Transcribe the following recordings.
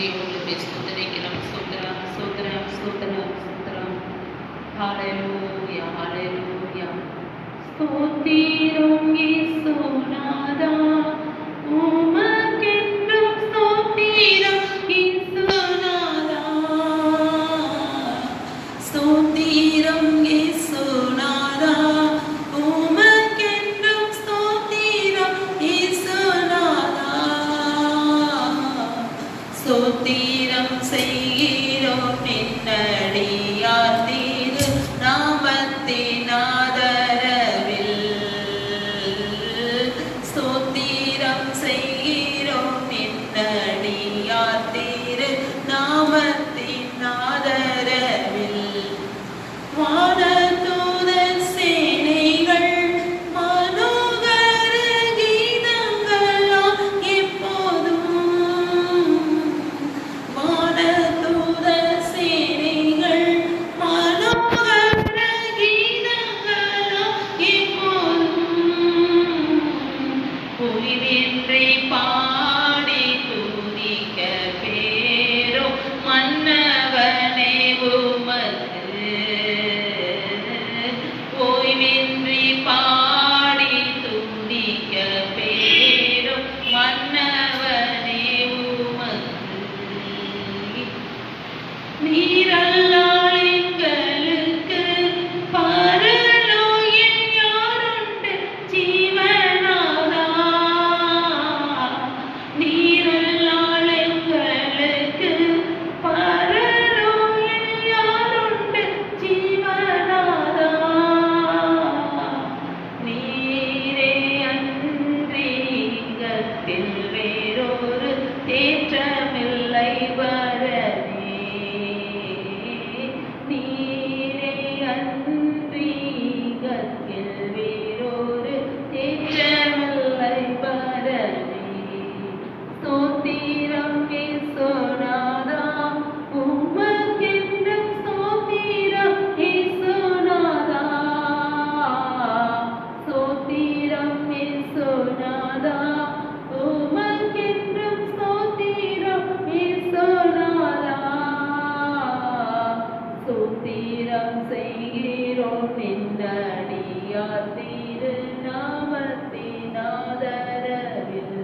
நன்றியோடு ஸ்தோத்திரிக்கிறோம். ஸ்தோத்திரம் ஸ்தோத்திரம் ஸ்தோத்திரம் ஸ்தோத்திரம். ஹalleluya ஹalleluya. ஸ்தோத்திரம் இயேசுநாதா, உமக்கென்றும் ஸ்தோத்திரம் இயேசுநாதா. ஸ்தோத்திரம் இயேசுநாதா, உமக்கென்றும் ஸ்தோத்திரம் இயேசுநாதா. ஸ்தோத்திரம் செய்கிறோம் நின்னடியார் திரு நாமத்தின் ஆதரவில். ஸ்தோத்திரம் செய்கிறோம் நின்னடியார் திரு நாமத்தின் ஆதரவில். வானதூதர் சேனைகள் மனோகர கீதங்களால் எப்போதும். வானதூதர் சேனைகள் மனோகர கீதங்களால் எப்போதும். ஓய்வின்றி பாடி துதிக்க பேரோ மன்னவனே உமக்கு. ஓய்வின்றி பாடி துதிக்க பேரும் மன்னவனே உமக்கு. நீரல்லால் எங்களுக்கு பரலோகில் யாருண்டு ஜீவநாதா. நீரல்லால் எங்களுக்கு பரலோகில் யாருண்டு ஜீவநாதா. நீரே அன்றி இகத்தில் வேறொரு தேற்றமில்லை வரனே. நீரே அன்றி இகத்தில் வேறொரு தேற்றமில்லை வரனே. ஸ்தோத்திரம் இயேசுநாதா, உமக்கென்றும் ஸ்தோத்திரம் இயேசுநாதா. ஸ்தோத்திரம் இயேசுநாதா, உமக்கென்றும் ஸ்தோத்திரம் இயேசுநாதா. ஸ்தோத்திரம் செய்கிறோம் நின்னடியார் திரு நாமத்தின் ஆதரவில்.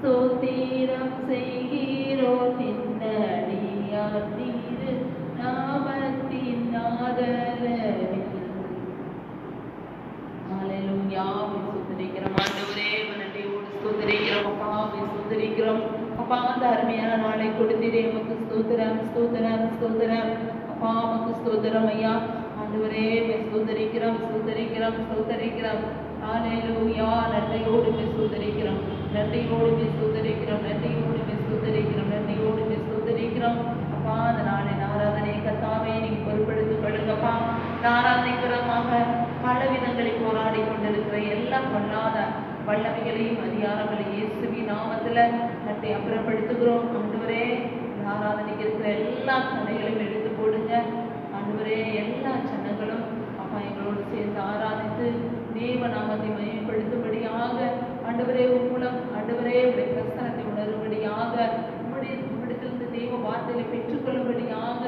ஸ்தோத்திரம் செய்கிறோம் நின்னடியார் திரு நாமத்தின் ஆதரவில். ஹalleluya. ஸ்தோத்திரிக்கிறோம் ஆண்டவரே, நன்றியோடு ஸ்தோத்திரிக்கிறோம் அப்பா, ஸ்தோத்திரிக்கிறோம் அப்பா. அந்த அருமையான நாளை கொடுத்தீரே, உமக்கு ஸ்தோத்திரம் ஸ்தோத்திரம் ஸ்தோத்திரம் அப்பா. உமக்கு ஸ்தோத்திரம் ஐயா. ஆண்டவரே ஸ்தோத்திரிக்கிறோம் ஸ்தோத்திரிக்கிறோம் ஸ்தோத்திரிக்கிறோம். ஹalleluya. நன்றியோடு ஸ்தோத்திரிக்கிறோம் நன்றியோடு ஸ்தோத்திரிக்கிறோம் நன்றியோடு ஸ்தோத்திரிக்கிறோம் நன்றியோடு ஸ்தோத்திரிக்கிறோம் அப்பா. அந்த நாளின் ஆராதனை கர்த்தாவே நீங்க பொறுப்பெடுத்துக் கொள்ளுங்கப்பா. ஆராதனைக்கிறமாக பல விதங்களில் போராடி கொண்டிருக்கிற எல்லா பொல்லாத வல்லமைகளையும் அதிகாரங்களையும் இயேசுவின் நாமத்துல தட்டி அப்புறப்படுத்துகிறோம். ஆண்டவரே ஆராதனைக்கு இருக்கிற எல்லா தடைகளையும் எடுத்து போடுங்க ஆண்டவரே. எல்லா ஜனங்களும் அப்பா எங்களோடு சேர்ந்து ஆராதித்து தேவ நாமத்தை மையப்படுத்தும்படியாக ஆண்டவரே மூலம் ஆண்டவரே உடைய பிரசனத்தை உணரும்படியாக உம்மிடத்திலிருந்து தேவ வார்த்தையை பெற்றுக்கொள்ளும்படியாக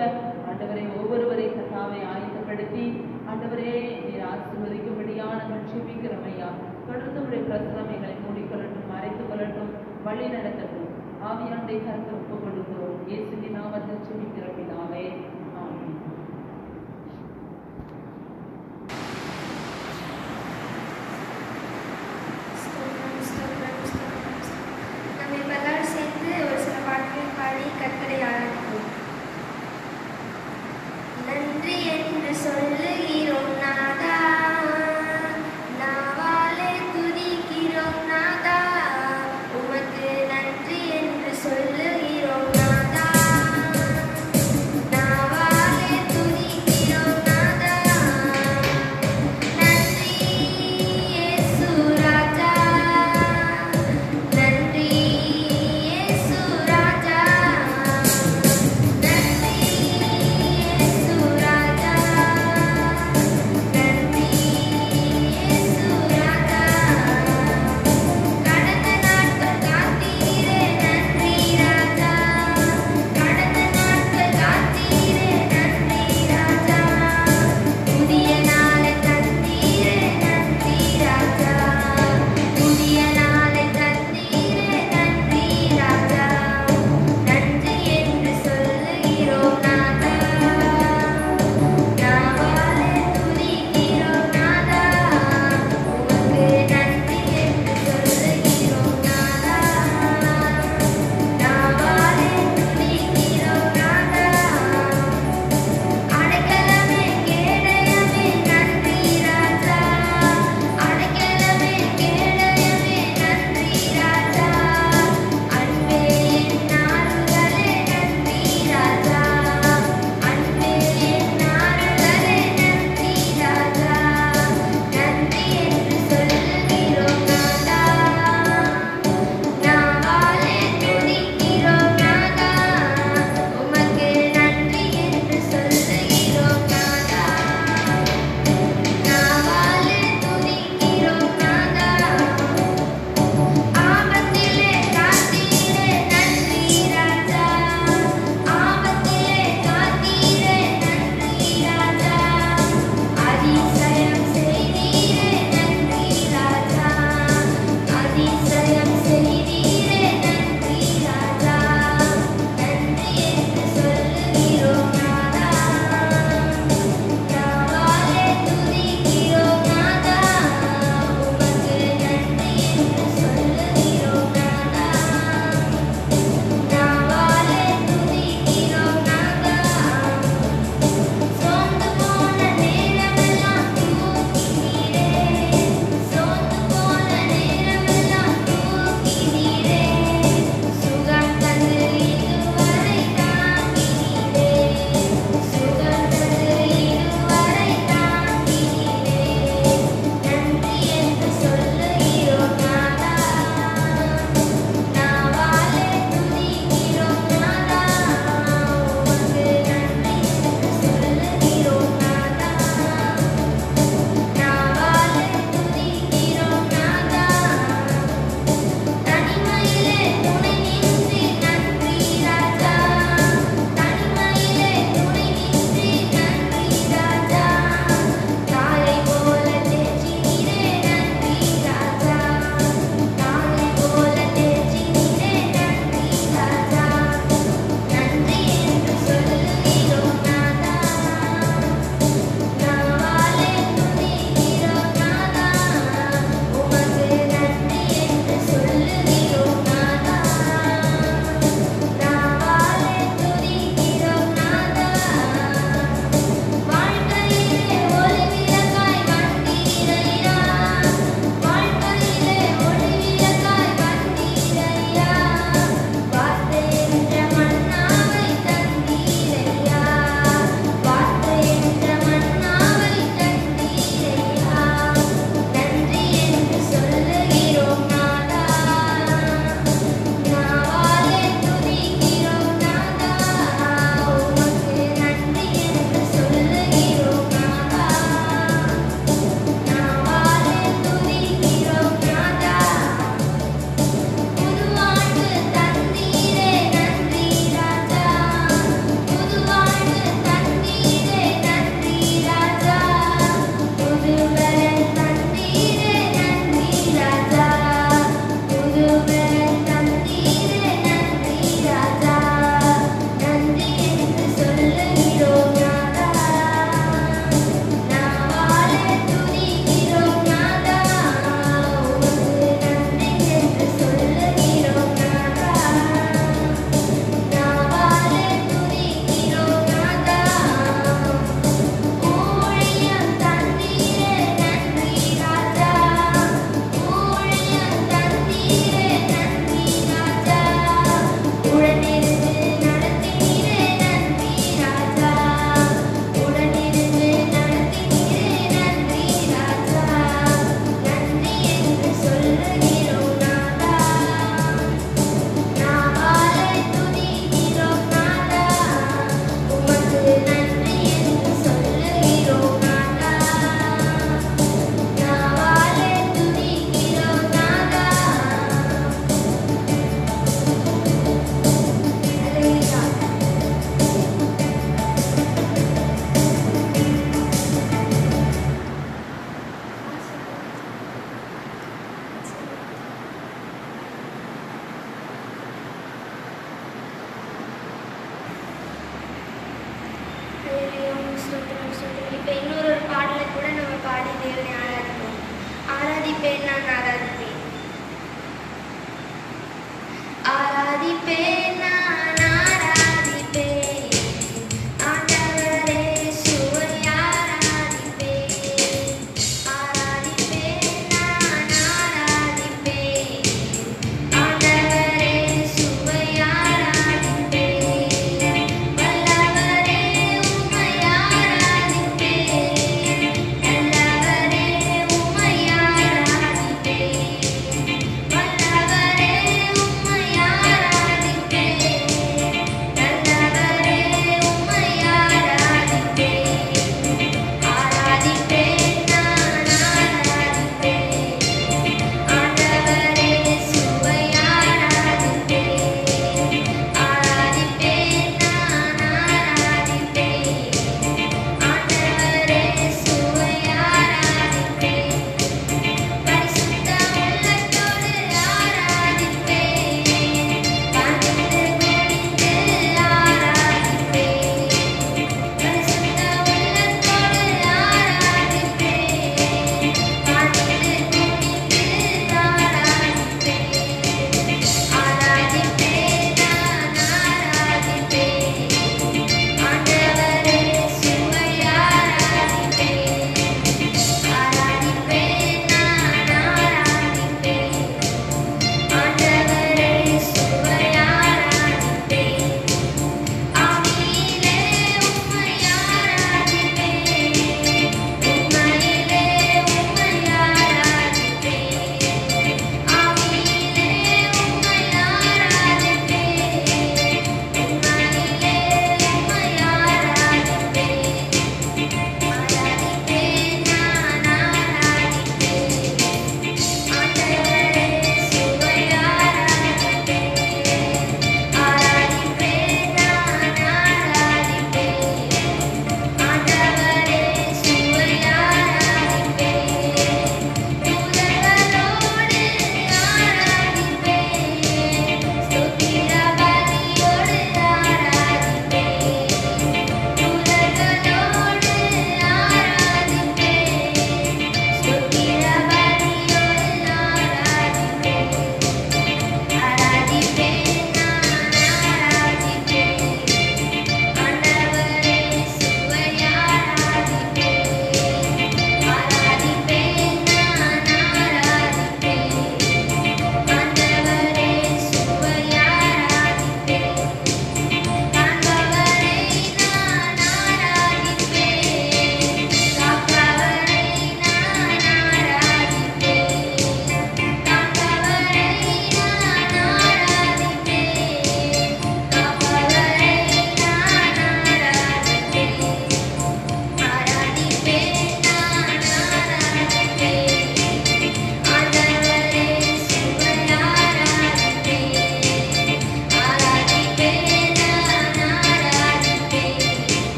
ஆண்டவரை ஒவ்வொருவரை கர்த்தாவை ஆயத்தப்படுத்தி ஆண்டவரே நீர் ஆசீர்வதிக்கும்படியான ஜெபிக்கிறோம் ஐயா. தொடர்ந்து உடைய பிரசனம் எங்களை மூடிக்கொள்ளட்டும், மறைத்துக் கொள்ளட்டும், வழி நடத்தட்டும். ஆவியாண்டை கருத்து ஒப்புக் கொடுக்கிறோம். இயேசுவின் நாமத்தில் ஜெபிக்கிற பிதாவே, ஆமென். நன்றி என்று சொல்லுகிறோம் நாதா, நாவாலே துதிக்கிறோம் நாதா. உமக்கு நன்றி என்று சொல்லுகிறோம் நாதா, நாவாலே ஸ்தோத்திரம். இப்போ இன்னொரு பாடலை கூட நம்ம பாடி தேவனை ஆராதிப்போம். ஆராதிப்பேன், நான் ஆராதிப்பேன். ஆராதிப்பேன், நான் ஆராதிப்பேன். ஆண்டவரே சுவை ஆராதிப்பேன். ஆராதிப்பேன், நான் ஆராதிப்பேன். ஆண்டவரே சுவை ஆராதிப்பேன். வல்லவரே உம்மை ஆராதிப்பேன். நல்லவரே உம்மை ஆராதிப்பேன். வல்லவரே உம்மை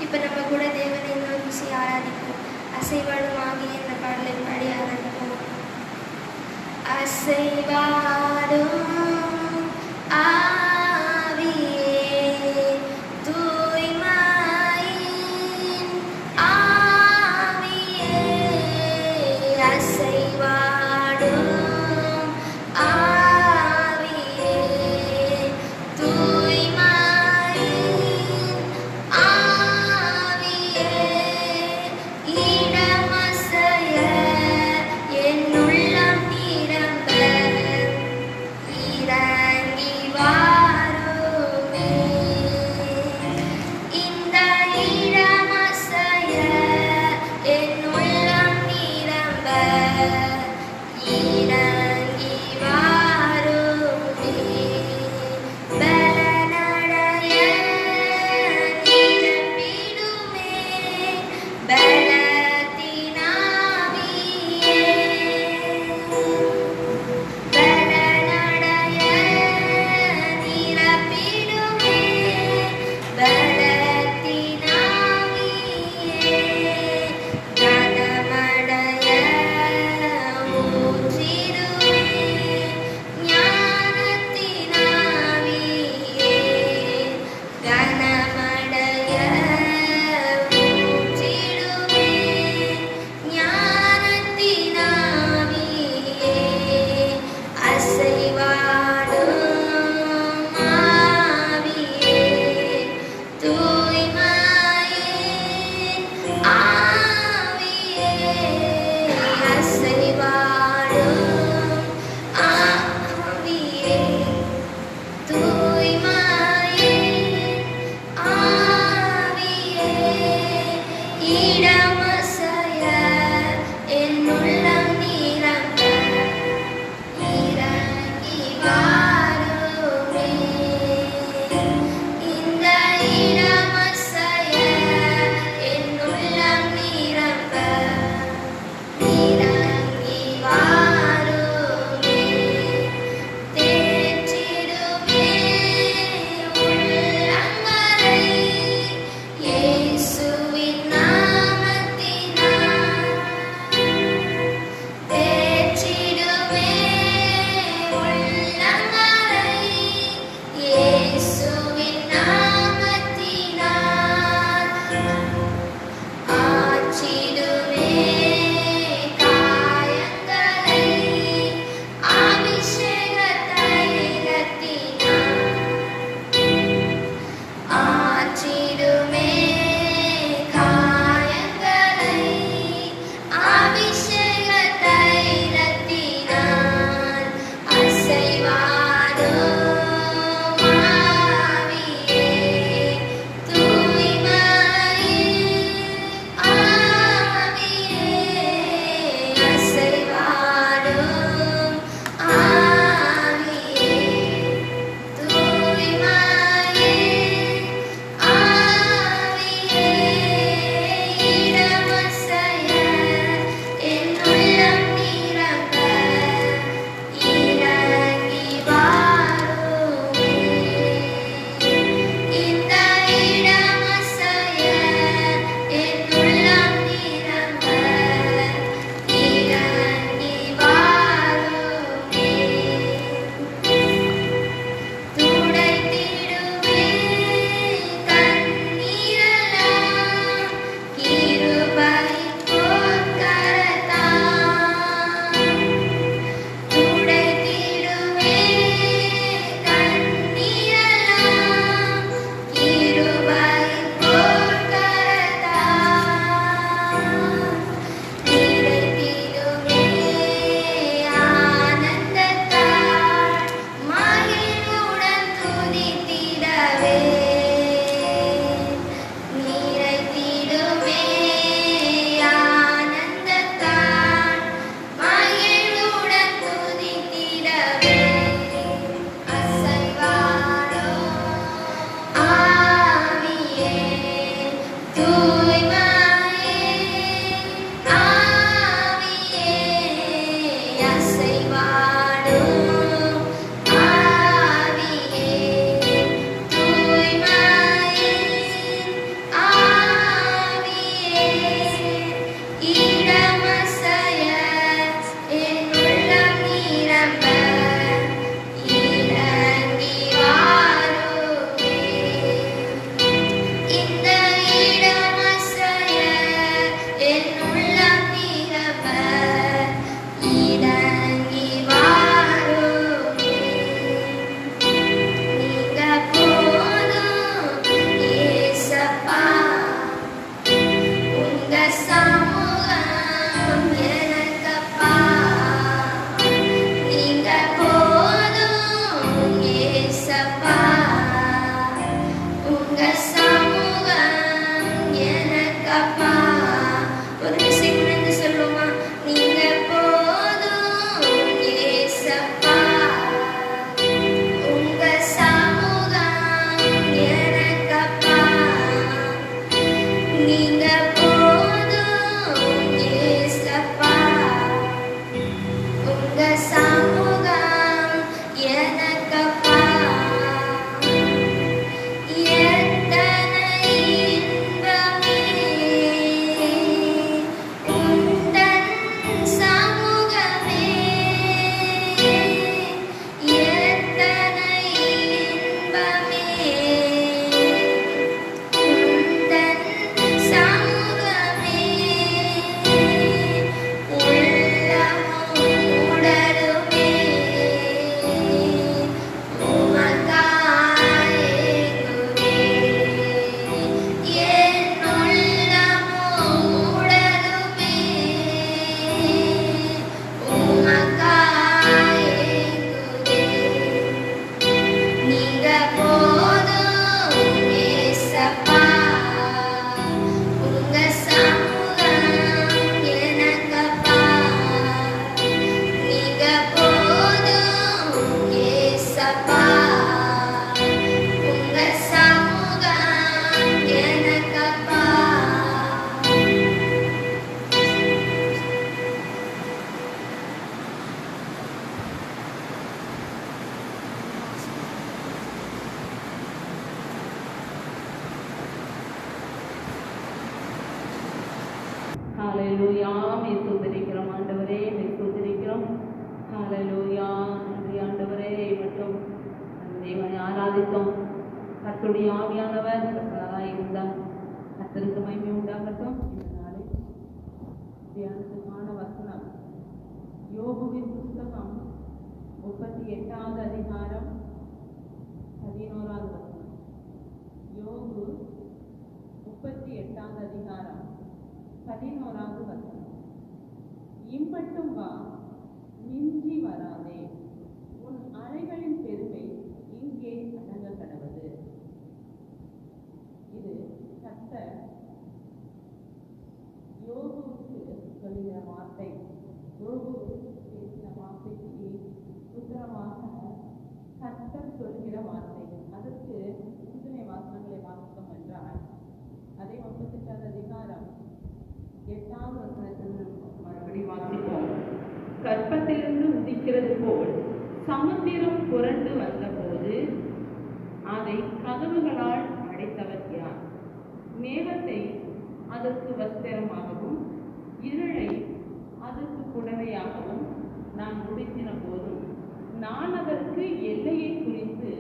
இப்போ நம்ம கூட தேவனை இன்னொரு விஷயம் ஆராதிப்போம். அசைவாடும் ஆகிய இந்த பாடலை பாடி ஆராதிப்போம். அசைவாடும் ஹalleluya ஸ்தோத்திரிக்கிறோம் ஆண்டவரே, ஸ்தோத்திரிக்கிறோம். ஹalleluya நன்றி ஆண்டவரே. மற்றும் தேவனை ஆராதித்தோம். கர்த்தருடைய ஆவியானவர் பிரசன்னராய் இருந்தார். கர்த்தருக்கு மகிமை உண்டாகட்டும். இந்த நாளை தியானத்துக்கான வசனம் யோபுவின் புத்தகம் 38வது அதிகாரம் 11வது வசனம். யோபு 38வது அதிகாரம் 11வது வசனம். இம்மட்டும் வா, மிஞ்சி வராதே, உன் அலைகளின் பெருமை இங்கே அடங்க கடவது. இது கர்த்தர் யோபுவுக்கு சொல்லுகிற வார்த்தை. யோபுவுக்கு பேசின வார்த்தைக்கு உத்தரவாக கர்த்தர் சொல்லுகிற வார்த்தை. அதற்கு முந்தின வாசனங்களை வாசித்தோம் என்றால் அதே 38வது அதிகாரம் 8வது வசனத்தில் மறுபடி வாசிப்போம். கர்ப்பத்திலிருந்து உதிக்கிறது போல் சமுத்திரம் புரண்டு வந்தபோது அதை கதவுகளால் அடைத்தவர் யார்? மேகத்தை அதற்கு வஸ்திரமாகவும் இருளை அதற்கு புடவையாகவும் நான் உடுத்தின போதும் நான் அதற்கு எல்லையை குறித்து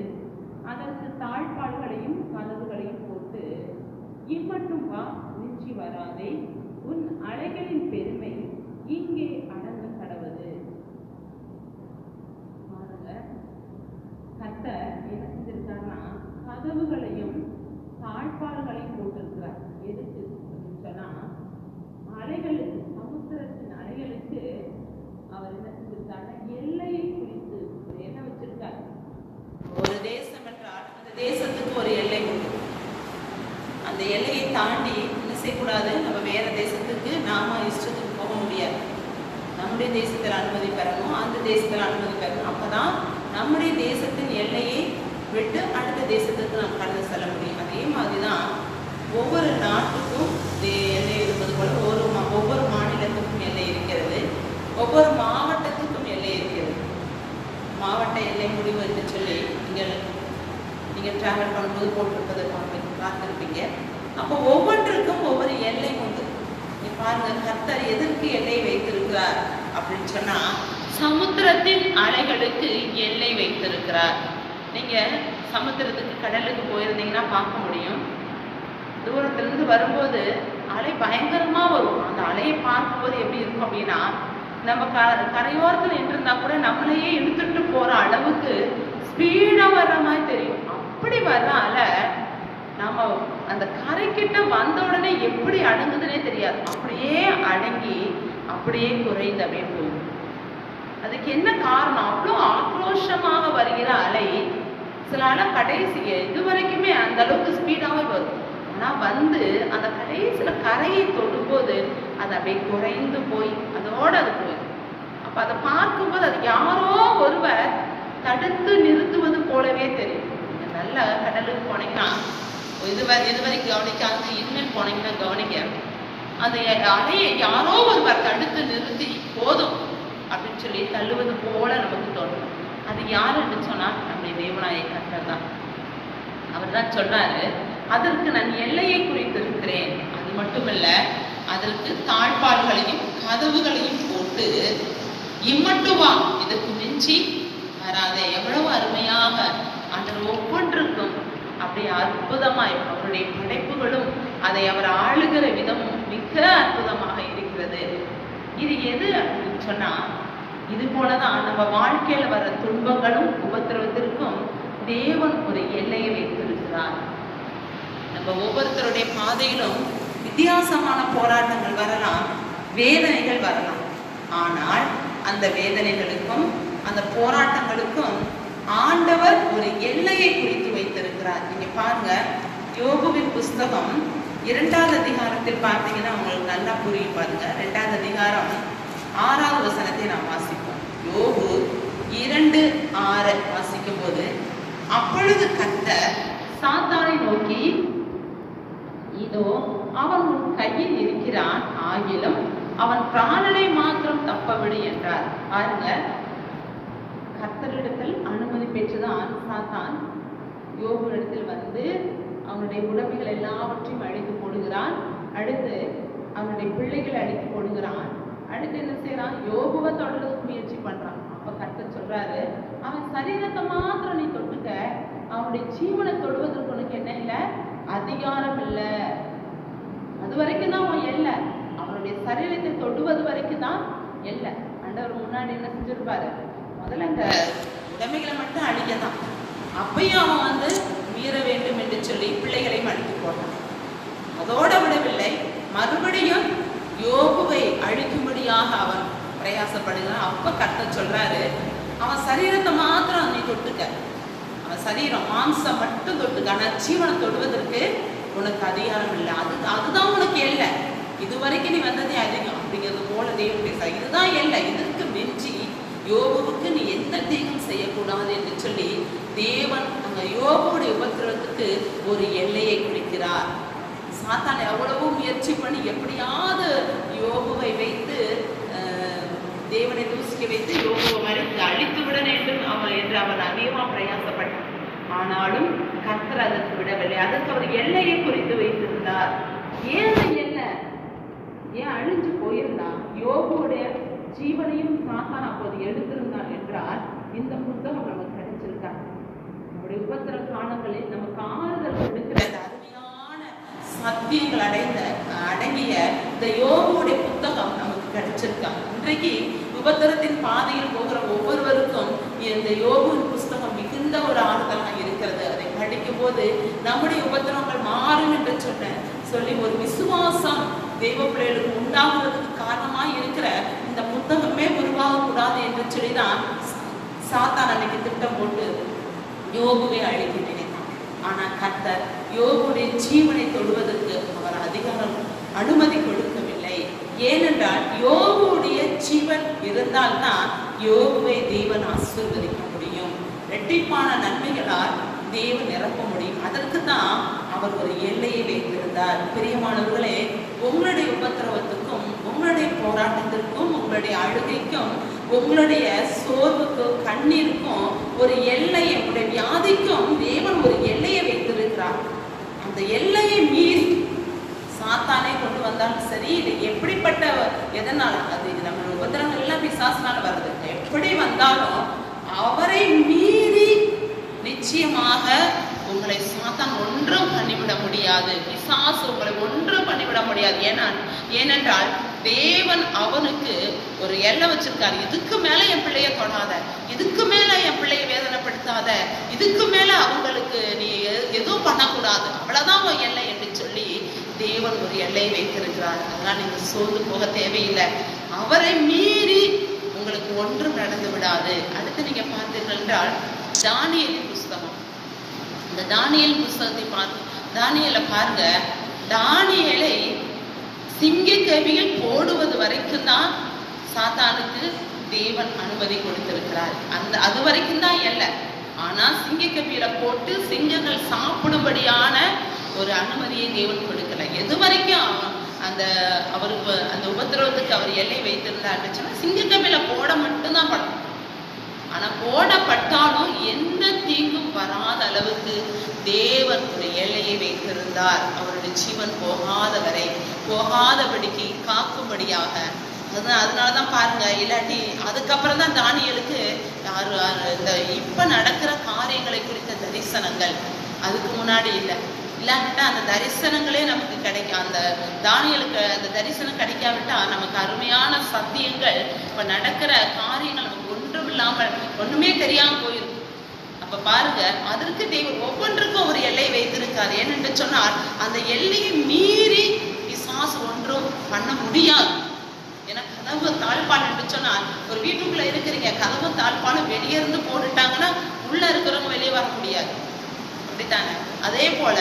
அதற்கு தாழ்பாள்களையும் கதவுகளையும் போட்டு இம்மட்டும் வா, மிஞ்சி வராதே, உன் அலைகளின் பெருமை இங்கே அடங்க கடவது. கர்த்தர் என்ன செஞ்சிருக்காருன்னா கதவுகளையும் தாழ்பாள்களையும் போட்டிருக்கிறார். எதுக்கு சொன்னா அலைகளுக்கு, சமுத்திரத்தின் அலைகளுக்கு அவர் என்ன செஞ்சிருக்காருன்னா எல்லையை குறித்து என்ன வச்சிருக்காரு. ஒரு தேசம் என்றால் அந்த தேசத்துக்கு ஒரு எல்லை உண்டு. அந்த எல்லையை தாண்டி என்ன செய்யக்கூடாது, நம்ம வேற தேசத்துக்கு நாம இஷ்டத்துக்கு போக முடியாது. நம்முடைய தேசத்தில் அனுமதி பெறணும், அந்த தேசத்தில் அனுமதி பெறணும். அப்பதான் நம்முடைய தேசத்தின் எல்லையை விட்டு அடுத்த தேசத்துக்கு நாம் கடந்து செல்ல முடியும். அதே மாதிரிதான் ஒவ்வொரு நாட்டுக்கும் எல்லை இருப்பது போல ஒவ்வொரு மாநிலத்துக்கும் எல்லை இருக்கிறது, ஒவ்வொரு மாவட்டத்துக்கும் எல்லை இருக்கிறது. மாவட்ட எல்லை முடிவு என்று சொல்லி நீங்கள் டிராவல் பண்ணும்போது போட்டிருப்பதை பார்த்துருப்பீங்க. அப்போ ஒவ்வொன்றுக்கும் ஒவ்வொரு எல்லை உண்டு. நீ பாருங்க, கர்த்தர் எதற்கு எல்லை வைத்திருக்கிறார் அப்படின்னு சொன்னா சமுத்திரத்தின் அலைகளுக்கு எல்லை வைத்திருக்கிறார். நீங்க சமுத்திரத்துக்கு, கடலுக்கு போயிருந்தீங்கன்னா பார்க்க முடியும். தூரத்திலிருந்து வரும்போது அலை பயங்கரமா வரும். அந்த அலையை பார்க்கும்போது எப்படி இருக்கும் அப்படின்னா, நம்ம கரையோரத்தில் நின்றுருந்தா கூட நம்மளையே இழுத்துட்டு போற அளவுக்கு ஸ்பீடா வர்ற மாதிரி தெரியும். அப்படி வர்ற அலை நம்ம அந்த கரைக்கிட்ட வந்த உடனே எப்படி அடங்குதுன்னே தெரியாது. அப்படியே அடங்கி அப்படியே குறைந்து அப்படியே போகும். அதுக்கு என்ன காரணம்? அவ்வளோ ஆக்ரோஷமாக வருகிற அலை சில அலை கடைசி இதுவரைக்குமே அந்த அளவுக்கு ஸ்பீடாகவே வரும். ஆனால் வந்து அந்த கடைசியில் கரையை தொடும்போது அது அப்படியே குறைந்து போய் அதோடு அது போயிடும். அப்போ அதை பார்க்கும்போது அது யாரோ ஒருவர் தடுத்து நிறுத்துவது போலவே தெரியும். நீங்கள் நல்ல கடலுக்கு போனீங்கன்னா இதுவரைக்கும் கவனிக்காங்க, இனிமேல் போனீங்கன்னா கவனிக்க, அந்த அலையை யாரோ ஒருவர் தடுத்து நிறுத்தி போதும் அப்படின்னு சொல்லி தள்ளுவது போல நமக்கு தோணும். அது யாருன்னு சொன்னா நம்முடைய தேவனாய கர்த்தர் தான். அவர் தான் சொன்னாரு, அதற்கு நான் எல்லையை குறித்திருக்கிறேன், அது மட்டுமல்ல அதற்கு தாழ்பாள்களையும் கதவுகளையும் போட்டு இம்மட்டுவா, இதற்கு மிஞ்சி வராதே. எவ்வளவு அருமையாக ஆண்டவர் ஒவ்வொன்றுக்கும் அப்படி அற்புதமாய் அவருடைய படைப்புகளும் அதை அவர் ஆளுகிற விதமும் மிக அற்புதமாக இருக்கிறது. இது எது அப்படின்னு சொன்னா, இது போலதான் நம்ம வாழ்க்கையில வர துன்பங்களும் உபத்திரவத்திற்கும் தேவன் ஒரு எல்லையை வைத்திருக்கிறார். நம்ம ஒவ்வொருத்தருடைய பாதையிலும் வித்தியாசமான போராட்டங்கள் வரலாம், வேதனைகள் வரலாம். ஆனால் அந்த வேதனைகளுக்கும் அந்த போராட்டங்களுக்கும் ஆண்டவர் ஒரு எல்லையை குறித்து வைத்திருக்கிறார். நீங்க பாருங்க, யோபுவின் புஸ்தகம் 2வது அதிகாரத்தில் பார்த்தீங்கன்னா உங்களுக்கு நல்லா புரியும். பாருங்க, 2வது அதிகாரம் 6வது வசனத்தை நாம் வாசிப்போம். யோபு 2:6 வாசிக்கும் போது, அப்பொழுது கர்த்தர் சாத்தானை நோக்கி, இதோ அவன் உன் கையில் இருக்கிறான், ஆகிலும் அவன் பிராணனை மாத்திரம் தப்பவிடு என்றார். பாருங்க, கர்த்தரிடத்தில் அனுமதி பெற்றுதான் சாத்தான் யோபுவிடத்தில் வந்து அவனுடைய உடம்புகள் எல்லாவற்றையும் அழித்து போடுகிறான். அடுத்து அவனுடைய பிள்ளைகளை அடித்து போடுகிறான். அடுத்து என்ன செய்யறான்? யோபுவை தொடர்றதுக்கு முயற்சி பண்றான். அப்ப கர்த்தர் சொல்றாரு, அவன் சரீரத்தை மாத்திரம் நீ தொட்டுக்க, அவனுடைய ஜீவனை தொடுவதற்கு உனக்கு என்ன இல்லை? அதிகாரம் இல்லை. அது வரைக்கும் தான் அவன் எல்லை. அவனுடைய சரீரத்தை தொடுவது வரைக்கும் தான் எல்லை. ஆண்டவர் முன்னாடி என்ன செஞ்சிருப்பாரு? முதல்ல அந்த உடைமைகளை மட்டும் அழிக்கதான். அப்பயும் அவன் மீற வேண்டும் என்று சொல்லி பிள்ளைகளையும் அழித்து போட்டான். அதோட விடவில்லை, மறுபடியும் யோபுவை அழிக்கும்படியாக அவன் பிரயாசப்படுகிறான். அப்ப கர்த்தர் சொல்றாரு, அவன் சரீரத்தை மாத்திரம் நீ தொட்டுக்க, அவன் சரீரம் மாம்சம் மட்டும் தொட்டுக்க, ஆனா ஜீவனை தொடுவதற்கு உனக்கு அதிகாரம் இல்லை. அதுதான் உனக்கு இல்லை. இதுவரைக்கும் நீ வந்ததே அதிகம் அப்படிங்கிறது போல தேவனுடைய இதுதான் இல்லை. இதற்கு மிஞ்சி யோபுவுக்கு நீ எந்த தீங்கும் செய்யக்கூடாது என்று சொல்லி தேவன் அங்க யோபுடைய உபத்திரவத்துக்கு ஒரு எல்லையை குறிக்கிறார். சாத்தான் எவ்வளவோ முயற்சி பண்ணி எப்படியாவது யோபுவை வைத்து தேவனை தூசிக்க வைத்து யோபுவை மறைத்து அழித்து விட வேண்டும் என்று அவன் அதிகமாக பிரயாசப்பட்டான். ஆனாலும் கர்த்தர் அதற்கு விடவில்லை. அதற்கு அவர் எல்லையை குறித்து வைத்திருந்தார். ஏன் எல்லை? ஏன் அழிஞ்சு போயிருந்தான்? யோபுடைய ஜீவனையும் சாத்தான் அப்போது எடுத்திருந்தான் என்றால் இந்த புத்தகம் நமக்கு கிடைச்சிருக்காங்க. நம்முடைய உபத்திர காலங்களில் நமக்கு ஆறுதல் கொடுக்கிற அருமையான சத்தியங்கள் அடங்கிய இந்த யோபுடைய புத்தகம் நமக்கு கிடைச்சிருக்காங்க. இன்றைக்கு உபத்திரத்தின் பாதையில் போகிற ஒவ்வொருவருக்கும் இந்த யோபுவின் புஸ்தகம் மிகுந்த ஒரு ஆறுதலாக இருக்கிறது. அதை படிக்கும் போது நம்முடைய உபத்திரங்கள் மாறும் என்று சொல்லி ஒரு விசுவாசம் தெய்வ பிள்ளைகளுக்கு உண்டாகுவதற்கு காரணமாக இருக்கிற இந்த புத்தகமே உருவாகக்கூடாது என்று சொல்லிதான் சாத்தான் அன்னைக்கு திட்டம் போட்டு யோபுவை அழிக்க நினைத்தான். ஆனா கர்த்தர் யோபுடைய ஜீவனை தொடுவதற்கு அவர் அதிகாரம் அனுமதி கொடுக்கவில்லை. ஏனென்றால் யோபுடைய ஜீவன் இருந்தால்தான் யோபுவை தேவன் ஆசீர்வதிக்க முடியும். இரட்டிப்பான நன்மைகளால் தேவன் நிரப்ப முடியும். அதற்கு தான் அவர் ஒரு எல்லையை வைத்திருந்தார். பிரியமானவர்களே, உங்களுடைய உபத்திரவத்துக்கும் உங்களுடைய போராட்டத்திற்கும் உங்களுடைய அழுகைக்கும் உங்களுடைய சோர்வுக்கும் கண்ணீருக்கும் ஒரு எல்லையை, உங்களுடைய வியாதிக்கும் தேவன் ஒரு எல்லையை வைத்திருக்கிறார். அந்த எல்லையை மீறி சாத்தானே கொண்டு வந்தாலும் சரி, இது எப்படிப்பட்ட எதனால அது நம்ம உபத்திரங்கள் எல்லாம் பிசாசினால வருது. எப்படி வந்தாலும் அவரை மீறி நிச்சயமாக உங்களை சாத்தான் ஒன்றும் பண்ணிவிட முடியாது. பிசாசு உங்களை ஒன்றும் பண்ணிவிட முடியாது. ஏனென்றால் தேவன் அவனுக்கு ஒரு எல்லை வச்சிருக்காரு. இதுக்கு மேல என் பிள்ளைய தொடாத, இதுக்கு மேல என் பிள்ளைய வேதனைப்படுத்தாத, இதுக்கு மேல அவங்களுக்கு நீ எதுவும் பண்ணக்கூடாது, அவ்வளவுதான் உன் எல்லை என்று சொல்லி தேவன் ஒரு எல்லையை வைத்திருக்கிறார். அதெல்லாம் நீங்க சோர்ந்து போக தேவையில்லை. அவரை மீறி உங்களுக்கு ஒன்றும் நடந்து விடாது. அடுத்து நீங்க பார்த்தீர்கள் என்றால் தானியேலின் புஸ்தகம். இந்த தானியேல் புஸ்தகத்தை தானியேலை பாருங்க. தானியேலை சிங்கக்கவியில் போடுவது வரைக்கும் தான் சாத்தானுக்கு தேவன் அனுமதி கொடுத்திருக்கிறார். அது வரைக்கும் தான் இல்லை. ஆனா சிங்கக்கவியில போட்டு சிங்கங்கள் சாப்பிடும்படியான ஒரு அனுமதியை தேவன் கொடுக்கல. எது வரைக்கும் அவருக்கு அந்த உபத்திரவத்துக்கு அவர் எல்லை வைத்திருந்தாருன்னு சொன்னா சிங்கக்கவியில போட மட்டும்தான் படும். ஆனா போடப்பட்டாலும் எந்த தீங்கும் வராத அளவுக்கு தேவன் ஒரு எல்லையை வைத்திருந்தார். அவருடைய ஜீவன் போகாதபடிக்கு காக்கும்படியாக. அதனாலதான் பாருங்க, இல்லாட்டி அதுக்கப்புறம் தான் தானியேலுக்கு இந்த இப்ப நடக்கிற காரியங்களை குறித்த தரிசனங்கள் அதுக்கு முன்னாடி இல்லாவிட்டா அந்த தரிசனங்களே நமக்கு கிடைக்கும். அந்த தானியேலுக்கு அந்த தரிசனம் கிடைக்காவிட்டா நமக்கு அருமையான சத்தியங்கள் இப்ப நடக்கிற காரியங்கள் நமக்கு ஒன்றும் இல்லாமல் ஒண்ணுமே தெரியாம போயிருக்கு. அப்ப பாருங்க, அதற்கு தேவன் ஒவ்வொன்றுக்கும் ஒரு எல்லை வைத்திருக்காரு. ஏனென்று சொன்னால் அந்த எல்லையை மீறி பிசாசு ஒன்றும் பண்ண முடியாது. ஏன்னா கதவு தாழ்பால் என்று சொன்னால், ஒரு வீட்டுக்குள்ள இருக்கிறீங்க, கதவு தாழ்பாலும் வெளியே இருந்து போட்டுட்டாங்கன்னா உள்ள இருக்கிறவங்க வெளியே வர முடியாது. அப்படித்தானே? அதே போல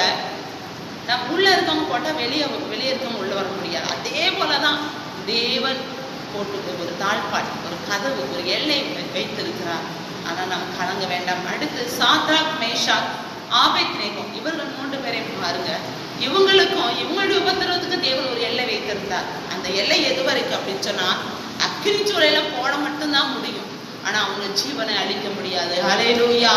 உள்ள இருக்கவங்க போட்டா வெளியே இருக்கவங்க உள்ள வர முடியாது. அதே போலதான் தேவன் போட்டு ஒரு தாழ்பால், ஒரு கதவு, ஒரு எல்லை வைத்திருக்கிறார். ஆனா நாம் கலங்க வேண்டாம். அடுத்து சாத்ராக், மேஷாக், ஆபேத்நேகோ இவர்கள் 3 பேரையும் பாருங்க. இவங்களுக்கும் இவங்களுடைய உபத்திரவத்துக்கு தேவன் ஒரு எல்லை வைத்திருந்தார். அந்த எல்லை எது வரைக்கும் அப்படின்னு சொன்னா, அக்கினி சூளையில போட மட்டும்தான் முடியும். ஆனா அவங்க ஜீவனை அழிக்க முடியாது. ஹல்லேலூயா!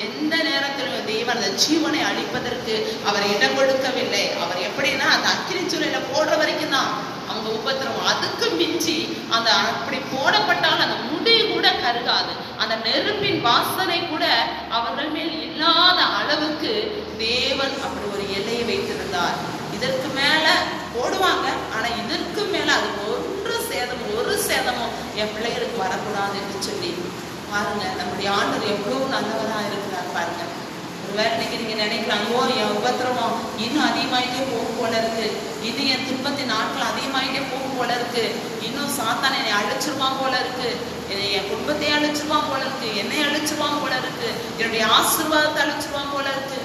எந்த நேரத்திலும் தேவன் அந்த ஜீவனை அழிப்பதற்கு அவர் இடம் கொடுக்கவில்லை. அவர் எப்படின்னா அந்த அக்கினி சூளையில போடுற வரைக்கும் தான் அவங்க உபத்திரவம். அதுக்கு மிஞ்சி அந்த அப்படி போடப்பட்டால் அந்த முடி கூட கருகாது, அந்த நெருப்பின் வாசனை கூட அவர்கள் மேல் இல்லாத அளவுக்கு தேவன் அப்படி ஒரு எல்லையை வைத்திருந்தார். இதற்கு மேல போடுவாங்க, ஆனா இதற்கு மேல அது ஒரு சேதமும் என் பிள்ளைகளுக்கு வரக்கூடாது என்று சொல்லி பாருங்க. நம்முடைய ஆண்டவர் எவ்வளவு நல்லவரா இருக்கிறார் பாருங்க. ஒருவேளை இன்னைக்கு நீங்க நினைக்கலாம், ஐயோ என் உபத்திரவம் இன்னும் அதிகமாயிட்டே போகும் போல இருக்கு, இது என் துன்பத்தின் நாட்கள் அதிகமாயிட்டே போகும் போல இருக்கு, இன்னும் சாத்தான் என்னை அழிச்சிருவான் போல இருக்கு, என் குடும்பத்தை அழிச்சிருவான் போல இருக்கு, என்னை அழிச்சிருவான் போல இருக்கு, என்னுடைய ஆசீர்வாதத்தை அழிச்சிருவான் போல இருக்கு,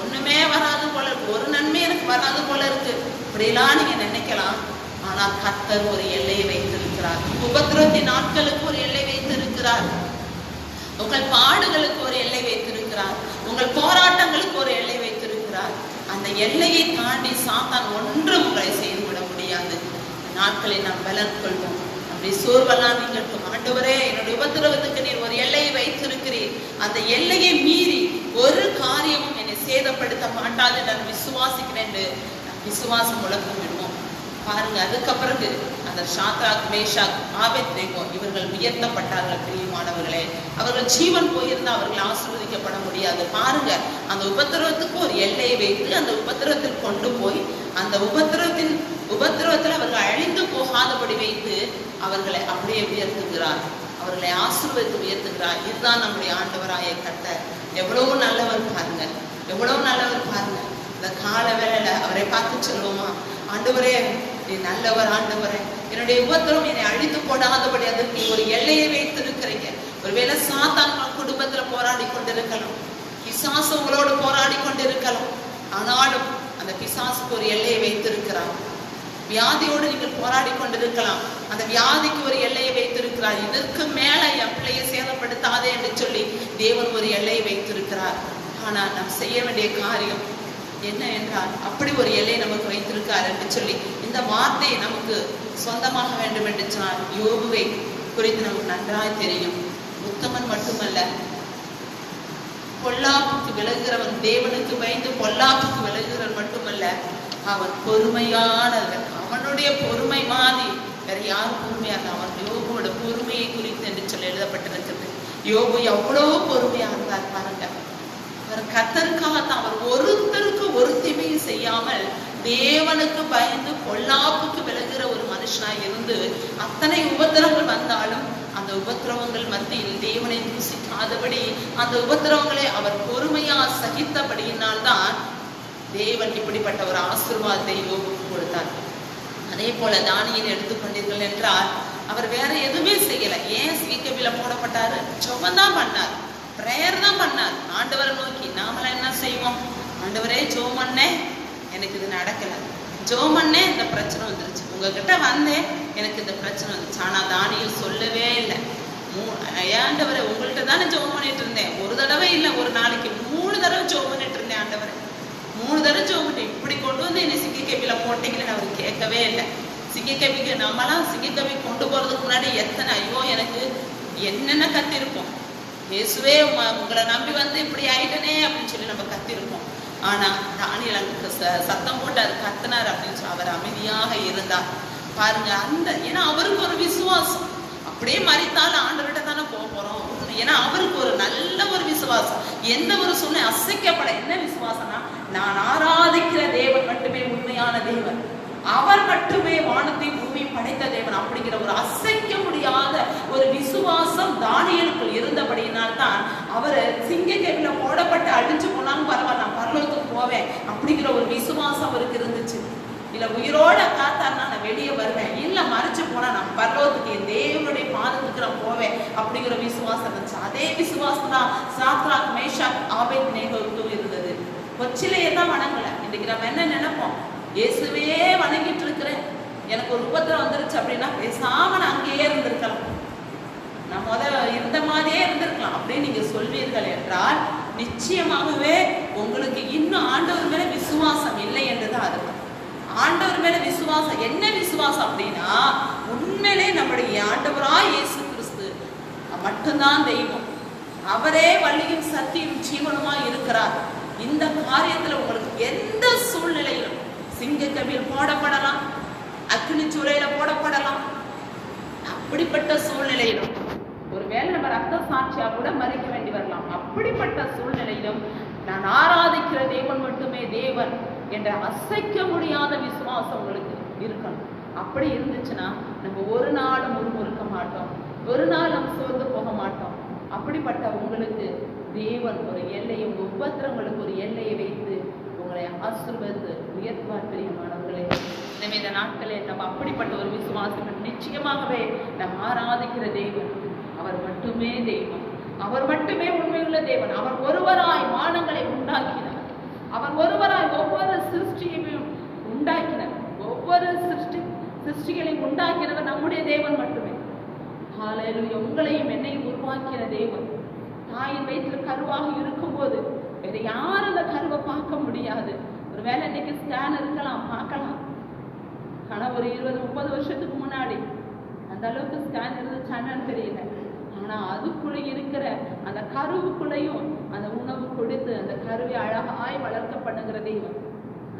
ஒண்ணுமே வராது போல இருக்கு, ஒரு நன்மை எனக்கு வராது போல இருக்கு, இப்படியெல்லாம் நீங்க நினைக்கலாம். ஆனா கர்த்தர் ஒரு எல்லையை வைத்திருக்கிறார். உபத்திரவத்தின் நாட்களுக்கு ஒரு எல்லை வைத்திருக்கிறார். உங்கள் பாடுகளுக்கு ஒரு எல்லை வைத்திருக்கிறார். உங்கள் போராட்டங்களுக்கு ஒரு எல்லை வைத்திருக்கிறார். அந்த எல்லையை தாண்டி சாத்தான் ஒன்றும் உங்களை செய்துவிட முடியாது. நாட்களை நாம் பலன் கொள்வோம். அப்படி சோர்வெல்லாம் நீங்களும், ஆண்டவரே என்னுடைய உபத்திரவத்துக்கு நீர் ஒரு எல்லையை வைத்திருக்கிறீர், அந்த எல்லையை மீறி ஒரு காரியமும் என்னை சேதப்படுத்த மாட்டாது நான் விசுவாசிக்கிறேன் என்று விசுவாசம் முழக்கம் விடுவோம். பாருங்க, அதுக்கப்பிறகு அந்த சாத்ராக், மேஷாக், ஆபேத்நேகோ இவர்கள் உயர்த்தப்பட்டார்கள். பிரியமானவர்களே, அவர்கள் ஜீவன் போயிருந்தா அவர்கள் ஆசீர்வதிக்கப்பட முடியாது. பாருங்க, அந்த உபத்திரவத்துக்கு ஒரு எல்லையை வைத்து அந்த உபத்திரவத்தில் கொண்டு போய் அந்த உபத்திரவத்தில் அவர்கள் அழிந்து போகாதபடி வைத்து அவர்களை அப்படியே உயர்த்துகிறார், அவர்களை ஆசீர்வதித்து உயர்த்துகிறார். இதுதான் நம்முடைய ஆண்டவராய கர்த்தர். எவ்வளவு நல்லவர் பாருங்க, எவ்வளவு நல்லவர் பாருங்க. இந்த கால வேளையில அவரை பார்த்து சொல்லுவோமா, ஆண்டவரே நீ நல்லவர், ஆண்டவரே என்னுடைய உபத்திரம் என்னை அழித்து போடாதபடி அதற்கு ஒரு எல்லையை வைத்திருக்கிறீங்க. ஒருவேளை சாத்தான் குடும்பத்துல போராடி கொண்டிருக்கலாம், பிசாசு உங்களோடு போராடி கொண்டிருக்கலாம், ஆனாலும் அந்த பிசாசுக்கு ஒரு எல்லையை வைத்திருக்கிறார். வியாதியோடு நீங்கள் போராடி கொண்டிருக்கலாம், அந்த வியாதிக்கு ஒரு எல்லையை வைத்திருக்கிறார். இதற்கு மேல என் பிள்ளையை சேதப்படுத்தாதே என்று சொல்லி தேவன் ஒரு எல்லையை வைத்திருக்கிறார். ஆனா நாம் செய்ய வேண்டிய காரியம் என்ன என்றால், அப்படி ஒரு எல்லையை நமக்கு வைத்திருக்கார் என்று சொல்லி இந்த வார்த்தையை நமக்கு சொந்தமாக வேண்டும் என்று சொன்னால், யோபுவை குறித்து நமக்கு நன்றாய் தெரியும். உத்தமன் மட்டுமல்ல, பொல்லாப்புக்கு விலகுகிறவன், தேவனுக்கு பயந்து பொல்லாப்புக்கு விலகுகிறவன் மட்டுமல்ல, அவன் பொறுமையானவன். அவனுடைய பொறுமை மாதிரி வேற யாரும் பொறுமையா இருந்தா, அவன் யோபுவோட பொறுமையை குறித்து என்று சொல்லி எழுதப்பட்டிருக்கிறது. யோபு எவ்வளவு பொறுமையா இருந்தார் பாருங்க. அவர் கர்த்தருக்காகத்தான், அவர் ஒருத்தருக்கு ஒரு தீமையும் செய்யாமல் தேவனுக்கு பயந்து பொல்லாப்புக்கு விலகுகிற ஒரு மனுஷனாய் இருந்து அத்தனை உபத்திரவங்கள் வந்தாலும் அந்த உபத்திரவங்கள் மத்தியில் தேவனை தூசிக்காதபடி அந்த உபத்திரவங்களை அவர் பொறுமையா சகித்தபடியினால் தான் தேவன் இப்படிப்பட்ட ஒரு ஆசீர்வாதத்தை யோபுக்கு கொடுத்தார். அதே போல தானியேலை எடுத்துக்கொண்டீர்கள் என்றால், அவர் வேற எதுவுமே செய்யல. ஏன் சிங்கக்கபில போடப்பட்டாரு? ஜெபம் தான் பண்ணார், பிரேயர் தான் பண்ணார். ஆண்டவரை நோக்கி நாமெல்லாம் என்ன செய்வோம்? ஆண்டவரே ஜெபம் பண்ணேன், எனக்கு இது நடக்கல, ஜெபம் பண்ணேன், இந்த பிரச்சனை வந்துருச்சு, உங்ககிட்ட வந்தேன், எனக்கு இந்த பிரச்சனை வந்துச்சு. ஆனா தானியேல் சொல்லவே இல்லை. ஆண்டவரை உங்கள்கிட்ட தானே ஜெபம் பண்ணிட்டு இருந்தேன், ஒரு தடவை இல்லை, ஒரு நாளைக்கு 3 தடவை ஜெபம் பண்ணிட்டு இருந்தேன், ஆண்டவரை 3 தடவை ஜெபம் பண்ணி இப்படி கொண்டு வந்து என்னை சிங்கக்கபில போட்டீங்கன்னு அவர் கேட்கவே இல்லை. சிங்கக்கபிக்கு நம்மளாம் சிங்கக்கபி கொண்டு போறதுக்கு முன்னாடி எத்தனை ஐயோ எனக்கு என்னென்ன கத்திருப்போம், இயேசுவே உங்களை நம்பி வந்து இப்படி ஆயிட்டனே அப்படின்னு சொல்லி நம்ம கத்திருப்போம். ஆனா தானியேல் அங்க சத்தம் போட்டு அது கத்தினார் அப்படின்னு சொல்லி அவர் அமைதியாக இருந்தார் பாருங்க. அந்த ஏன்னா அவருக்கு ஒரு விசுவாசம், அப்படியே மறித்தாலும் ஆண்டவர்கிட்ட தானே போறோம். ஏன்னா அவருக்கு ஒரு நல்ல ஒரு விசுவாசம், எந்த ஒரு சூழ்நிலை அசைக்கப்பட. என்ன விசுவாசம்னா, நான் ஆராதிக்கிற தேவன் மட்டுமே உண்மையான தேவன், அவர் மட்டுமே வானத்தை பூமி படைத்த தேவன் அப்படிங்கிற ஒரு அசைக்க முடியாத ஒரு விசுவாசம் தானியேலுக்குள் இருந்தபடியினால் தான் அவர் சிங்கக்கபில போடப்பட்டு அழிஞ்சு போனாலும் பரவாயில்ல, நான் பரலோகத்துக்கு போவேன் அப்படிங்கிற ஒரு விசுவாசம் அவருக்கு இருந்துச்சு. இல்ல உயிரோட காத்தாருன்னா நான் வெளியே வருவேன், இல்ல மறைச்சு போனா நான் பரலோகத்துக்கு என் தேவனுடைய பாதத்துக்கு நான் போவேன் அப்படிங்கிற விசுவாசம் இருந்துச்சு. அதே விசுவாசம் தான் சாத்ராக், மேஷாக், ஆபேத்நேகோவுக்கு இருந்தது. கொச்சிலையே தான் வணங்கல. இன்னைக்கு நம்ம என்ன நினைப்போம்? இயேசுவே வணங்கிட்டு இருக்கிறேன், எனக்கு ஒரு உபத்திரம் வந்துருச்சு அப்படின்னா பேசாம நான் அங்கேயே இருந்திருக்கலாம், நான் இருந்த மாதிரியே இருந்திருக்கலாம் அப்படின்னு நீங்க சொல்வீர்கள் என்றால், நிச்சயமாகவே உங்களுக்கு இன்னும் ஆண்டவர் மேல விசுவாசம் இல்லை என்றுதான் அர்த்தம். ஆண்டவர் மேல விசுவாசம், என்ன விசுவாசம் அப்படின்னா, உண்மையிலே நம்முடைய ஆண்டவராய் இயேசு கிறிஸ்து மட்டும்தான் தெய்வம், அவரே வழியும் சத்தியும் ஜீவனுமாய் இருக்கிறார். இந்த காரியத்துல உங்களுக்கு எந்த சூழ்நிலையிலும் சிங்கக்கவியில் போடப்படலாம், அக்னி சூளையில போடப்படலாம். அப்படிப்பட்ட சூழ்நிலையிலும் ஒருவேளை நம்ம ரத்த சாட்சியா கூட மறைக்க வேண்டி வரலாம். அப்படிப்பட்ட சூழ்நிலையிலும் நான் ஆராதிக்கிற தேவன் மட்டுமே தேவன் என்ற அசைக்க முடியாத விசுவாசம் உங்களுக்கு இருக்கணும். அப்படி இருந்துச்சுன்னா நம்ம ஒரு நாளும் முறுமுறுக்க மாட்டோம், ஒரு நாள் நம்ம சோர்ந்து போக மாட்டோம். அப்படிப்பட்ட உங்களுக்கு தேவன் ஒரு எல்லையை, உங்க உபத்திரங்களுக்கு ஒரு எல்லையை வைத்து உங்களை ஆசீர்வதித்து உயர்த்துவார் பிரியமானவர்களே. எனவே இந்த நாட்களில் நம்ம அப்படிப்பட்ட ஒரு விசுவாசம் நிச்சயமாகவே நம்ம ஆராதிக்கிற தேவன் அவர் மட்டுமே தெய்வம், அவர் மட்டுமே உண்மையுள்ள தேவன். அவர் ஒருவராய் வானங்களை உண்டாக்கினார், அவர் ஒருவராய் ஒவ்வொரு சிருஷ்டியையும் உண்டாக்கினார், ஒவ்வொரு சிருஷ்டிகளையும் உண்டாக்கினவர் நம்முடைய தேவன் மட்டுமே. ஹல்லேலூயா. உங்களையும் என்னையும் உருவாக்கின தேவன் தாயின் வயிற்றில் கருவாக இருக்கும் போது வேற யாரும் அந்த கருவை பார்க்க முடியாது. ஒருவேளை இன்னைக்கு ஸ்கேன் இருக்கலாம், பார்க்கலாம். ஆனா ஒரு 20-30 வருஷத்துக்கு முன்னாடி அந்த அளவுக்கு ஸ்கேன் இருந்துச்சான்னு தெரியல. ஆனா அதுக்குள்ள இருக்கிற அந்த கருவுக்குள்ளையும் அந்த உணவு கொடுத்து அந்த கருவை அழகாய் வளர்க்க பண்ணுகிற தெய்வம்.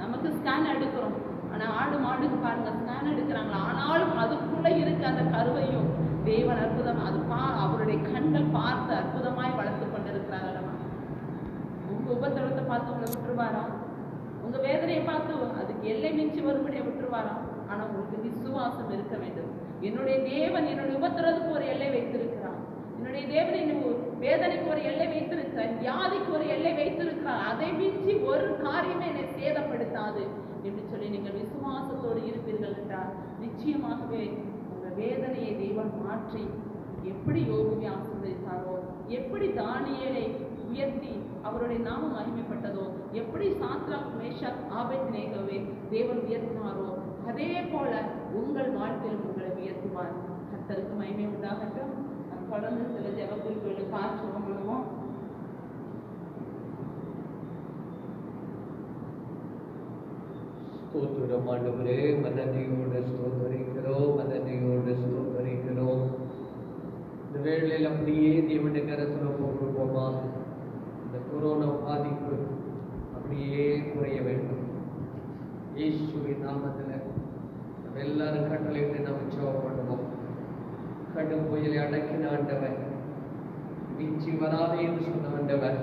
நமக்கு ஸ்கேன் எடுக்கிறோம், ஆனா ஆடு மாடுக்கு பாருங்க ஸ்கேன் எடுக்கிறாங்களா, ஆனாலும் அதுக்குள்ள இருக்க அந்த கருவையும் தேவன் அற்புதம் அவருடைய கண்கள் பார்த்து அற்புதமாய் வளர்த்து கொண்டிருக்கிறாங்க. உங்க உபத்திரவத்தை பார்த்து உங்களை விட்டுருவாரா? உங்க வேதனையை பார்த்து அதுக்கு எல்லை மிஞ்சி வரும்படியா விட்டுருவாரா? ஆனா உங்களுக்கு விசுவாசம் இருக்க வேண்டும். என்னுடைய தேவன் என்னுடைய உபத்திரத்துக்கு ஒரு எல்லை வைத்திருக்கிறான், என்னுடைய தேவன் என்னுடைய வேதனைக்கு ஒரு எல்லை வைத்திருக்கிறார், வியாதிக்கு ஒரு எல்லை வைத்திருக்கிறார். அதை மிஞ்சி ஒரு காரியமே என்னை சேதப்படுத்தாது என்று சொல்லி நீங்கள் விசுவாசத்தோடு இருப்பீர்கள் என்றால் நிச்சயமாகவே உங்க வேதனையை தேவன் மாற்றி எப்படி யோபுவை ஆசீர்வதித்தாரோ, எப்படி தானியேலை உயர்த்தி அவருடைய நாமம் மகிமைப்பட்டதோ, எப்படி சாத்ராக் மேஷாக் ஆபேத்நேகோவை தேவன் உயர்த்தினாரோ, அதே போல உங்கள் வாழ்க்கையில் உங்களை உயர்த்துவார். கர்த்தருக்கு மகிமை உண்டாகட்டும். தொடர்ந்து சில ஜெப குறிப்புகளை பார்த்து விடுவோம். ஸ்தோத்திரம் ஆண்டவரே, மனதியோடு ஸ்தோத்தரிக்கிறோம், மனதியோடு ஸ்தோத்தரிக்கிறோம். இந்த வேளையில் அப்படியே தேவனுடைய கரத்தில் போடுவோமா? இந்த கொரோனா பாதிப்பு அப்படியே குறைய வேண்டும் இயேசுவின் நாமத்தில். நம்ம எல்லாரும் கட்டளையிட்டு நம்ம ஜெபம் பண்ணுவோம். கடும் புயலை அடக்கின ஆண்டவர், வீழ்ச்சி வராதே என்று சொன்ன ஆண்டவர்,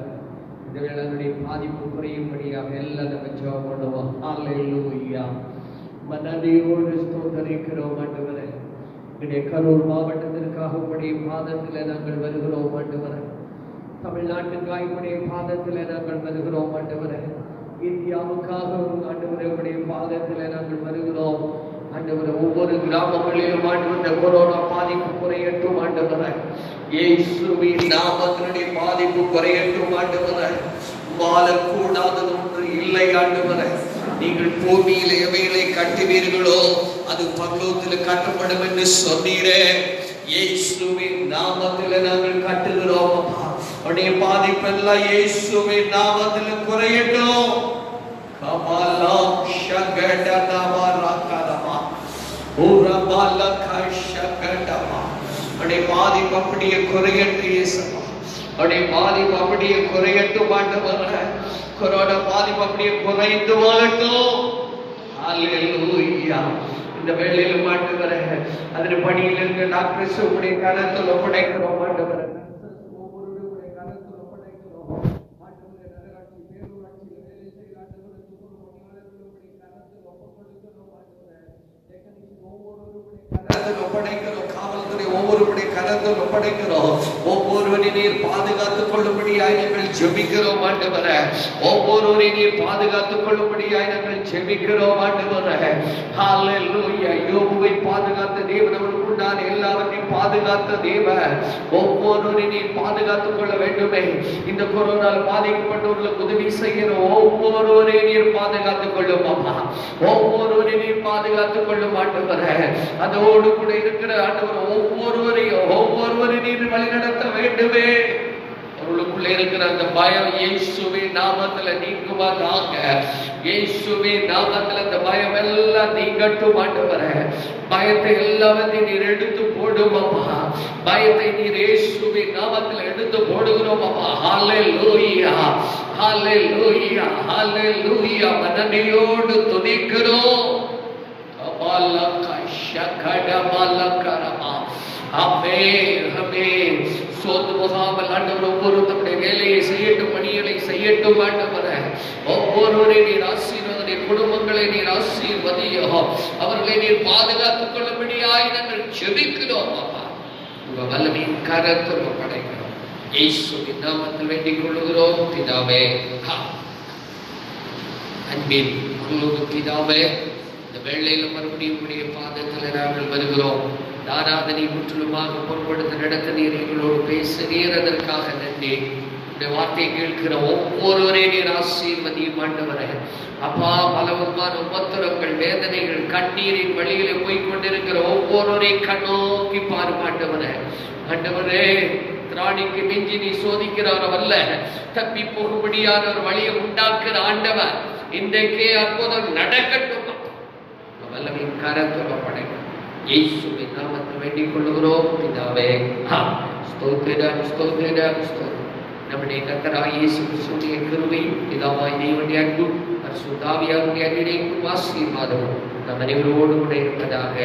இந்த வேளையினுடைய பாதிப்பு குறையும்படியாக எல்லாம் நம்ம ஜெபம் பண்ணுவோம். ஹல்லேலூயா. மனதியோடு ஸ்தோத்தரிக்கிறோம் ஆண்டவரே. இன்றைய கரூர் மாவட்டத்திற்காக உடைய பாதத்தில் நாங்கள் வருகிறோம் ஆண்டவரே. தமிழ்நாட்டுக்காக உடைய பாதத்தில் நாங்கள் வருகிறோம் ஆண்டவரே. இந்தியாவுக்காக ஆண்டவரே உடைய பாதத்தில் நாங்கள் வருகிறோம் ஆண்டவரே. ஒவ்வொரு கிராமங்களிலும் ஆண்டவரே கொரோனா பாதிப்பு குறையட்டும் ஆண்டவரே. இயேசுவின் நாமத்தினுடைய பாதிப்பு குறையட்டும் ஆண்டவரே. வாழக்கூடாதது ஒன்று இல்லை ஆண்டவரே. நீங்கள் பூமியில் எவைகளை கட்டுவீர்களோ அது பரலோகத்தில் கட்டப்படும் என்று சொன்னீரே. இயேசுவின் நாமத்தில் நாங்கள் கட்டுகிறோம் அப்பா. உடைய பாதிப்பெல்லாம் இயேசுவின் நாமத்தில் குறையட்டும். கமலம் ஷகடதமா ரகதமா உரமல கஷகடமா. உடைய பாதிப்பு அப்படியே குறையட்டும் இயேசுவா. உடைய பாதிப்பு அப்படியே குறையட்டும் ஆண்டவரே. கொரோனா பாதிப்பு அப்படியே குறைந்து வாழட்டும். ஹல்லேலூயா. இந்த வேளையில் ஆண்டவரே அதன் பணியில் இருக்க டாக்டர்ஸ் உடைய கரத்தில் ஒப்படைக்கிறோம் ஆண்டவரே. ஒவ்வொருடைய கரத்தில் ஒப்படைக்கிறோம் ஆண்டவரே. நகராட்சி பேரூராட்சி வேலை செய்கிற ஆண்டவரே கரத்தில் ஒப்படைக்கிறோம் ஆண்டவரே. டெக்னீஷியன் ஒவ்வொருவருடைய கரத்தில் ஒப்படைக்கிறோம். காவல்துறை ஒவ்வொருடைய கரத்தில் ஒப்படைக்கிறோம். ஒவ்வொருவரையும் நீர் பாதுகாத்துக் கொள்ளும்படியாய் நாங்கள் ஜெபிக்கிறோம் ஆண்டவரே. ஒவ்வொருவரையும் நீர் பாதுகாத்துக் கொள்ளும்படியாய் நாங்கள் ஜெபிக்கிறோம் ஆண்டவரே. ஹல்லேலூயா. யோபுவை பாதுகாத்த தேவன், அவருக்கு உண்டான எல்லாவற்றையும் பாதுகாத்த தேவன், ஒவ்வொருவரையும் நீர் பாதுகாத்துக் கொள்ள வேண்டுமே. இந்த கொரோனால் பாதிக்கப்பட்டவர்களுக்கு உதவி செய்கிற ஒவ்வொருவரையும் நீர் பாதுகாத்துக் கொள்ளும் அப்பா. ஒவ்வொருவரையும் நீர் பாதுகாத்துக் கொள்ளும் ஆண்டவரே. அதோடு கூட இருக்கிற ஆண்டவர் ஒவ்வொருவரையும் நீர் வழிநடத்த வேண்டுமே. அவர்களுக்குள்ளே இருக்கிற அந்த பயம் இயேசுவின் நாமத்துல நீங்குவதாக. இயேசுவின் நாமத்துல அந்த பயம் எல்லாம் நீங்கட்டும் ஆண்டவரே. பயத்தை எல்லாவற்றையும் நீர் எடுத்து போடும் அப்பா. பயத்தை நீர் இயேசுவின் நாமத்துல எடுத்து போடுகிறோம் அப்பா. ஹல்லேலூயா, ஹல்லேலூயா, ஹல்லேலூயா. மனநிலையோடு துதிக்கிறோம். அபாலக ஷகட பாலகரமா. ஆமென், ஆமென். சோர்ந்து போகாமல் ஆண்டவர் ஒவ்வொரு தம்முடைய வேலையை செய்யட்டும், பணிகளை செய்யட்டும் ஆண்டவரே. ஒவ்வொருவரை நீர் ஆசீர்வதி, குடும்பங்களை நீர் ஆசீர்வதியோ, அவர்களை நீர் பாதுகாத்துக் கொள்ளும்படியாய் நாங்கள் ஜெபிக்கிறோம் அப்பா. உங்க வல்லமையின் கரத்தில் படைக்கிறோம். இயேசுவின் நாமத்தில் வேண்டிக் கொள்கிறோம் பிதாவே. அன்பின் குருவுக்கு பிதாவே, இந்த வேளையில மறுபடியும் உடைய பாதத்தில் நாங்கள் வருகிறோம். ஆராதனை முற்றிலுமாக பொருட்படுத்த நடத்த நீர் எங்களோடு பேசுகிறீர், அதற்காக நன்றி. இந்த வார்த்தையை கேட்கிற ஒவ்வொருவரே நீர் ஆசீர்வதியும் ஆண்டவரே. அப்பா, பலவிதமான உபத்திரங்கள், வேதனைகள், கண்ணீரின் வழியிலே போய்கொண்டிருக்கிற ஒவ்வொருவரை கண்ணோக்கி பாரும் ஆண்டவரே. ஆண்டவரே, திராணிக்கு நெஞ்சி நீ சோதிக்கிறவர் அல்ல, தப்பி போகும்படியான ஒரு வழியை உண்டாக்குற ஆண்டவர். இன்றைக்கே அற்புதம் நடக்கட்டும். வல்லமையின் கரத்தோட படைக்கும் இயேசுவின் நாமத்தில் வேண்டிக் கொள்கிறோம் பிதாவே. ஸ்தோத்திரம், ஸ்தோத்திரம், ஸ்தோத்திரம். நம்முடைய கர்த்தராகிய இயேசு கிறிஸ்துவின் கிருபை, பிதாவாகிய தேவனுடைய அன்பு, பரிசுத்த ஆவியானவருடைய அன்பினையும் ஆசீர்வாதமும் நம் அனைவரோடு கூட இருப்பதாக.